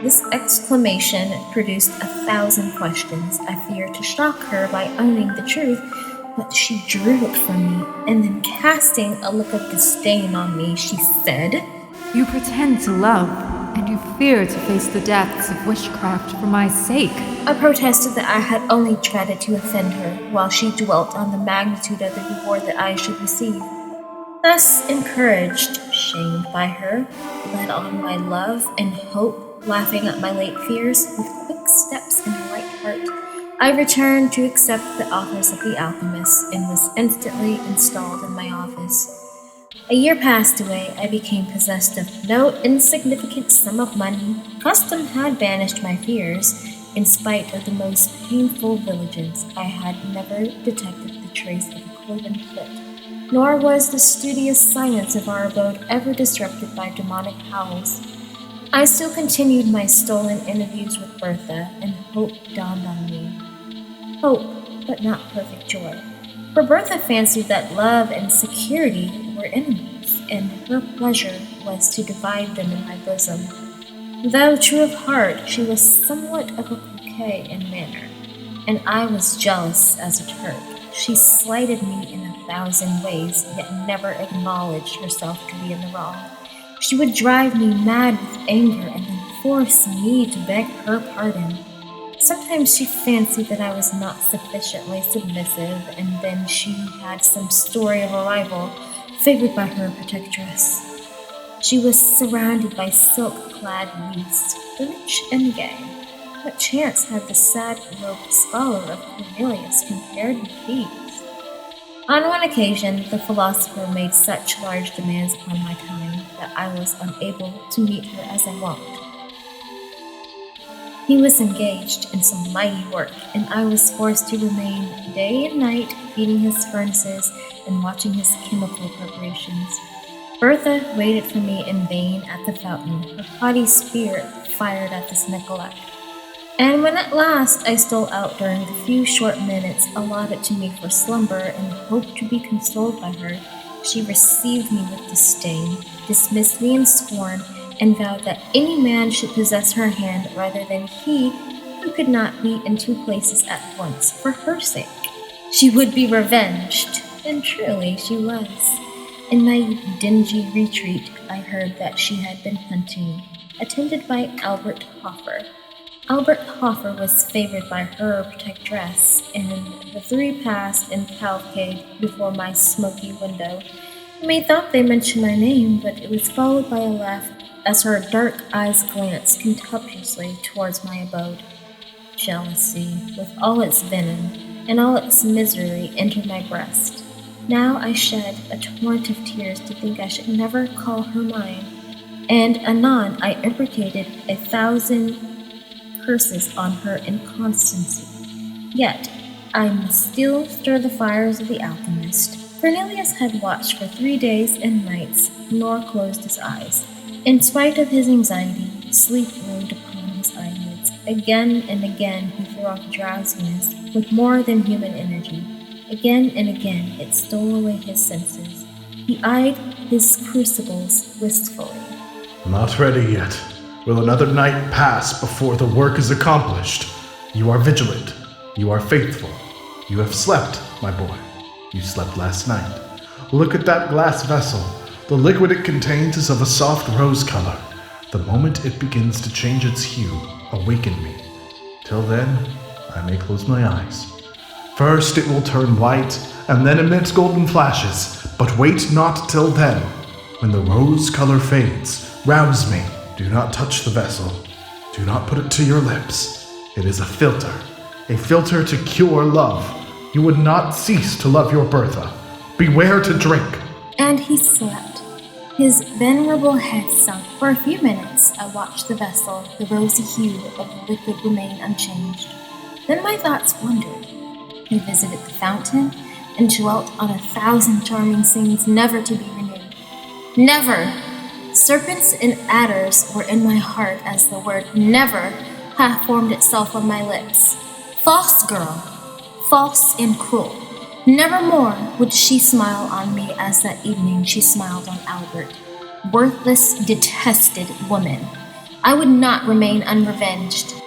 This exclamation produced 1,000 questions. I feared to shock her by owning the truth, but she drew it from me, and then casting a look of disdain on me, she said, "You pretend to love, and you fear to face the depths of witchcraft for my sake." I protested that I had only dreaded to offend her, while she dwelt on the magnitude of the reward that I should receive. Thus encouraged, shamed by her, led on by love and hope, laughing at my late fears, with quick steps and a light heart, I returned to accept the offers of the alchemist and was instantly installed in my office. A year passed away. I became possessed of no insignificant sum of money. Custom had banished my fears. In spite of the most painful vigilance, I had never detected the trace of a cloven foot, nor was the studious silence of our abode ever disrupted by demonic howls. I still continued my stolen interviews with Bertha, and hope dawned on me. Hope, but not perfect joy. For Bertha fancied that love and security were enemies, and her pleasure was to divide them in my bosom. Though true of heart, she was somewhat of a coquette in manner, and I was jealous as a Turk. She slighted me in 1,000 ways, yet never acknowledged herself to be in the wrong. She would drive me mad with anger and then force me to beg her pardon. Sometimes she fancied that I was not sufficiently submissive, and then she had some story of a rival favored by her protectress. She was surrounded by silk-clad youths, the rich and gay. What chance had the sad-robed scholar of Cornelius compared with these? On one occasion, the philosopher made such large demands upon my time that I was unable to meet her as I walked. He was engaged in some mighty work, and I was forced to remain day and night feeding his furnaces and watching his chemical preparations. Bertha waited for me in vain at the fountain, her haughty spirit fired at this neglect. And when at last I stole out during the few short minutes allotted to me for slumber and hoped to be consoled by her, she received me with disdain, dismissed me in scorn, and vowed that any man should possess her hand rather than he who could not be in two places at once for her sake. She would be revenged, and truly she was. In my dingy retreat, I heard that she had been hunting, attended by Albert Hoffer. Albert Hoffer was favored by her protectress, and the three passed and cavalcade before my smoky window. Methought they mentioned my name, but it was followed by a laugh as her dark eyes glanced contemptuously towards my abode. Jealousy, with all its venom and all its misery, entered my breast. Now I shed a torrent of tears to think I should never call her mine, and anon I imprecated 1,000 curses on her inconstancy. Yet I must still stir the fires of the alchemist. Cornelius had watched for 3 days and nights, nor closed his eyes. In spite of his anxiety, sleep rode upon his eyelids. Again and again he threw off drowsiness with more than human energy. Again and again it stole away his senses. He eyed his crucibles wistfully. Not ready yet. Will another night pass before the work is accomplished? You are vigilant. You are faithful. You have slept, my boy. You slept last night. Look at that glass vessel. The liquid it contains is of a soft rose color. The moment it begins to change its hue, awaken me. Till then, I may close my eyes. First it will turn white, and then emit golden flashes, but wait not till then. When the rose color fades, rouse me. Do not touch the vessel. Do not put it to your lips. It is a filter to cure love. You would not cease to love your Bertha. Beware to drink. And he slept. His venerable head sunk. For a few minutes I watched the vessel. The rosy hue of the liquid remained unchanged. Then my thoughts wandered. He visited the fountain and dwelt on 1,000 charming scenes never to be renewed. Never! Serpents and adders were in my heart as the word never half formed itself on my lips. False girl! False and cruel. Nevermore would she smile on me as that evening she smiled on Albert. Worthless, detested woman. I would not remain unrevenged.